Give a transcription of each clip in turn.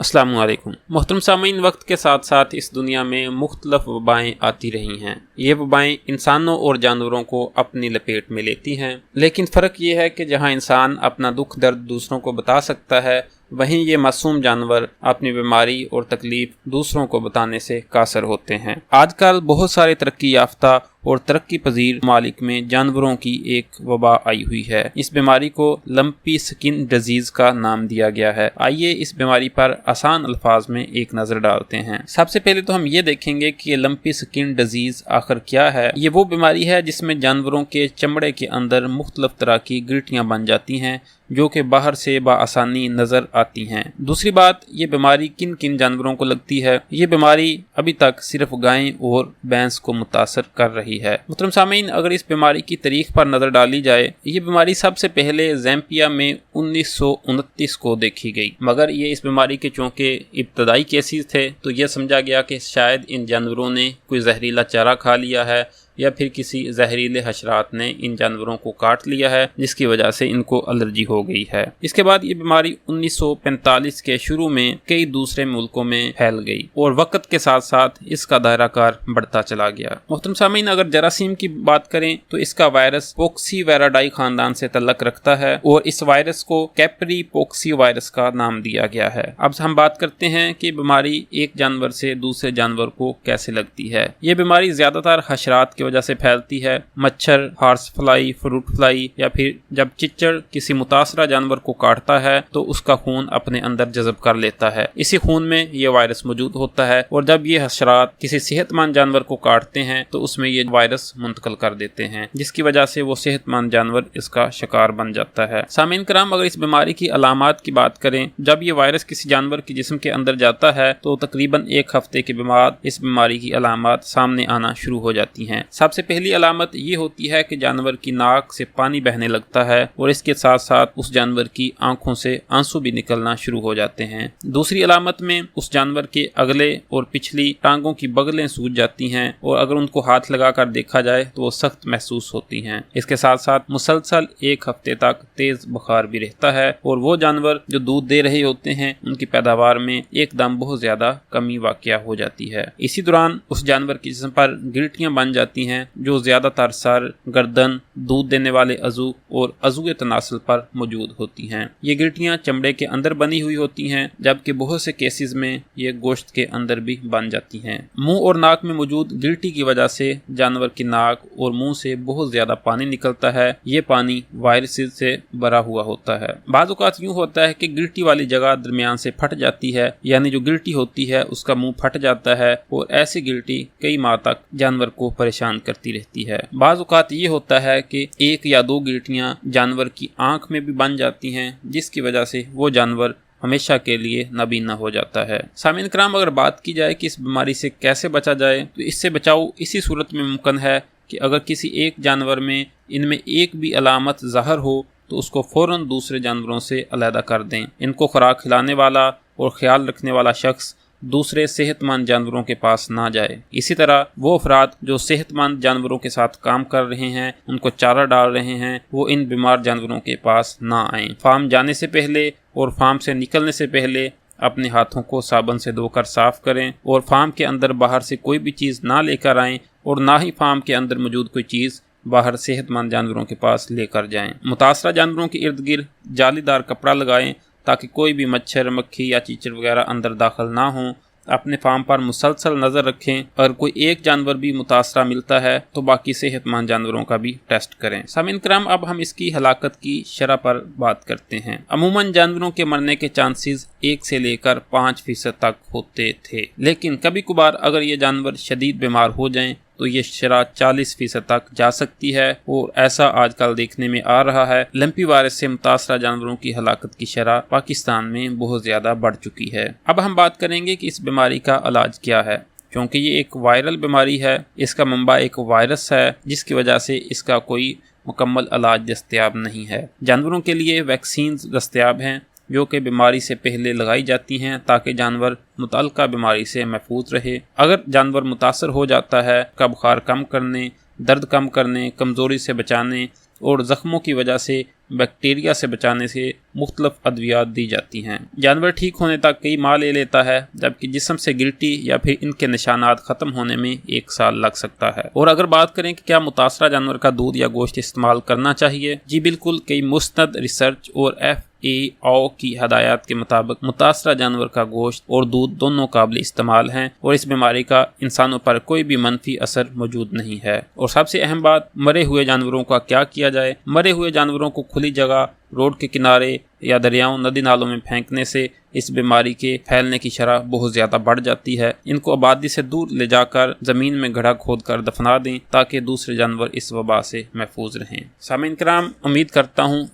अस्सलाम वालेकुम। मोहतरम सामीन, वक्त के साथ साथ इस दुनिया में मुख्तलिफ वबाएँ आती रही हैं। ये वबाएँ इंसानों और जानवरों को अपनी लपेट में लेती हैं, लेकिन फ़र्क ये है कि जहाँ इंसान अपना दुख दर्द दूसरों को बता सकता है, वहीं ये मासूम जानवर अपनी बीमारी और तकलीफ दूसरों को बताने से कासर होते हैं। आजकल बहुत सारे तरक्की याफ्ता और तरक्की पजीर ममालिक में जानवरों की एक वबा आई हुई है। इस बीमारी को लंपी स्किन डिजीज़ का नाम दिया गया है। आइए इस बीमारी पर आसान अल्फाज में एक नज़र डालते हैं। सबसे पहले तो हम ये देखेंगे कि लंपी स्किन डिजीज़ आखिर क्या है। ये वो बीमारी है जिसमें जानवरों के चमड़े के अंदर मुख्तलिफ तरह की गिल्टियाँ बन जाती हैं जो कि बाहर से बाआसानी नज़र आती हैं। दूसरी बात, ये बीमारी किन किन जानवरों को लगती है। ये बीमारी अभी तक सिर्फ गायें और भैंस को मुतासर कर रही है। मुहतरम सामीन, अगर इस बीमारी की तारीख पर नज़र डाली जाए, ये बीमारी सबसे पहले ज़ैम्बिया में 1929 को देखी गई, मगर ये इस बीमारी के चूँकि इब्तदाई केसेस थे तो यह समझा गया कि शायद इन जानवरों ने कोई जहरीला चारा खा लिया है या फिर किसी जहरीले हशरात ने इन जानवरों को काट लिया है जिसकी वजह से इनको एलर्जी हो गई है। इसके बाद ये बीमारी 1945 के शुरू में कई दूसरे मुल्कों में फैल गई और वक्त के साथ साथ इसका दायरा कार बढ़ता चला गया। मोहतरम सामीन, अगर जरासीम की बात करें तो इसका वायरस पॉक्सीवेराडाई खानदान से तल्लक रखता है और इस वायरस को कैपरी पॉक्सी वायरस का नाम दिया गया है। अब हम बात करते हैं कि बीमारी एक जानवर से दूसरे जानवर को कैसे लगती है। ये बीमारी ज्यादातर हशरात के वजह से फैलती है। मच्छर, हॉर्स फ्लाई, फ्रूट फ्लाई या फिर जब चिच्चड़ किसी मुतासरा जानवर को काटता है तो उसका खून अपने अंदर जज़ब कर लेता है। इसी खून में ये वायरस मौजूद होता है और जब ये हशरात किसी सेहतमंद जानवर को काटते हैं तो उसमें ये वायरस मुंतकिल कर देते हैं जिसकी वजह से वो सेहतमंद जानवर इसका शिकार बन जाता है। सामीन कराम, अगर इस बीमारी की अलामात की बात करें, जब ये वायरस किसी जानवर के जिस्म के अंदर जाता है तो तकरीबन 1 हफ्ते के बाद इस बीमारी की अलामात सामने आना शुरू हो जाती हैं। सबसे पहली अलामत ये होती है कि जानवर की नाक से पानी बहने लगता है और इसके साथ साथ उस जानवर की आंखों से आंसू भी निकलना शुरू हो जाते हैं। दूसरी अलामत में उस जानवर के अगले और पिछली टांगों की बगलें सूज जाती हैं और अगर उनको हाथ लगाकर देखा जाए तो वो सख्त महसूस होती हैं। इसके साथ साथ मुसलसल 1 हफ्ते तक तेज बुखार भी रहता है और वो जानवर जो दूध दे रहे होते हैं उनकी पैदावार में एकदम बहुत ज्यादा कमी वाक़या हो जाती है। इसी दौरान उस जानवर के जिस्म पर गिल्टियां बन जाती हैं जो ज्यादातर सर, गर्दन, दूध देने वाले अज़ू और अज़ूए तनासल पर मौजूद होती हैं। ये गिल्टियां चमड़े के अंदर बनी हुई होती हैं जबकि बहुत से केसेस में ये गोश्त के अंदर भी बन जाती हैं। मुंह और नाक में मौजूद गिल्टी की वजह से जानवर की नाक और मुंह से बहुत ज्यादा पानी निकलता है। ये पानी वायरस से भरा हुआ होता है। बाज़ औक़ात यूँ होता है कि गिल्टी वाली जगह दरमियान से फट जाती है, यानी जो गिल्टी होती है उसका मुंह फट जाता है और ऐसी गिल्टी कई माह तक जानवर को परेशान करती रहती है। बाज़ औक़ात ये होता है कि 1 या 2 गिल्टियां जानवर की आंख में भी बन जाती हैं जिसकी वजह से वो जानवर हमेशा के लिए नाबीना हो जाता है। सामीन कराम, अगर बात की जाए कि इस बीमारी से कैसे बचा जाए तो इससे बचाव इसी सूरत में मुमकिन है कि अगर किसी एक जानवर में इनमें एक भी अलामत ज़ाहिर हो तो उसको फ़ौरन दूसरे जानवरों से अलहदा कर दें। इनको खुराक खिलाने वाला और ख्याल रखने वाला शख्स दूसरे सेहतमंद जानवरों के पास ना जाए। इसी तरह वो अफराद जो सेहतमंद जानवरों के साथ काम कर रहे हैं, उनको चारा डाल रहे हैं, वो इन बीमार जानवरों के पास ना आएं। फार्म जाने से पहले और फार्म से निकलने से पहले अपने हाथों को साबुन से धोकर साफ करें और फार्म के अंदर बाहर से कोई भी चीज़ ना लेकर आएं और ना ही फार्म के अंदर मौजूद कोई चीज़ बाहर सेहतमंद जानवरों के पास लेकर जाएं। मुतासरा जानवरों के इर्द गिर्द जालीदार कपड़ा लगाएं ताकि कोई भी मच्छर, मक्खी या चीचड़ वगैरह अंदर दाखिल ना हो। अपने फार्म पर मुसलसल नज़र रखें। अगर कोई एक जानवर भी मुतासरा मिलता है तो बाकी सेहतमंद जानवरों का भी टेस्ट करें। सामीन कराम, अब हम इसकी हलाकत की शरह पर बात करते हैं। अमूमन जानवरों के मरने के चांसेस 1 से लेकर 5% तक होते थे, लेकिन कभी कभार अगर ये जानवर शदीद बीमार हो जाएं तो ये शरह 40% तक जा सकती है और ऐसा आजकल देखने में आ रहा है। लंपी वायरस से मुतासरा जानवरों की हलाकत की शरह पाकिस्तान में बहुत ज़्यादा बढ़ चुकी है। अब हम बात करेंगे कि इस बीमारी का इलाज क्या है। क्योंकि ये एक वायरल बीमारी है, इसका मंबा एक वायरस है जिसकी वजह से इसका कोई मुकम्मल इलाज दस्तयाब नहीं है। जानवरों के लिए वैक्सीन दस्तयाब हैं जो कि बीमारी से पहले लगाई जाती हैं ताकि जानवर मुतल्लिका बीमारी से महफूज रहे। अगर जानवर मुतासर हो जाता है, का बुखार कम करने, दर्द कम करने, कमज़ोरी से बचाने اور زخموں کی وجہ سے بیکٹیریا سے بچانے سے مختلف ادویات دی جاتی ہیں۔ جانور ٹھیک ہونے تک کئی ماہ لے لیتا ہے، جبکہ جسم سے گلٹی یا پھر ان کے نشانات ختم ہونے میں 1 سال لگ سکتا ہے۔ اور اگر بات کریں کہ کیا متاثرہ جانور کا دودھ یا گوشت استعمال کرنا چاہیے، جی بالکل، کئی مستند ریسرچ اور FAO کی ہدایات کے مطابق متاثرہ جانور کا گوشت اور دودھ دونوں قابل استعمال ہیں اور اس بیماری کا انسانوں پر کوئی بھی منفی اثر موجود نہیں ہے۔ اور سب سے اہم بات، مرے ہوئے جانوروں کا کیا کیا جائے؟ مرے ہوئے جانوروں کو کھلی جگہ، روڈ کے کنارے یا دریاؤں ندی نالوں میں پھینکنے سے اس بیماری کے پھیلنے کی شرح بہت زیادہ بڑھ جاتی ہے۔ ان کو آبادی سے دور لے جا کر زمین میں گڑھا کھود کر دفنا دیں تاکہ دوسرے جانور اس وبا سے محفوظ رہیں۔ سامعین کرام، امید کرتا ہوں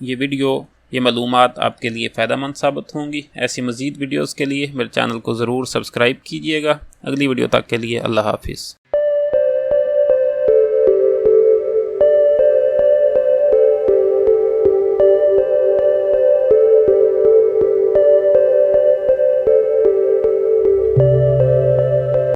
یہ معلومات آپ کے لیے فائدہ مند ثابت ہوں گی۔ ایسی مزید ویڈیوز کے لیے میرے چینل کو ضرور سبسکرائب کیجیے گا۔ اگلی ویڈیو تک کے لیے اللہ حافظ۔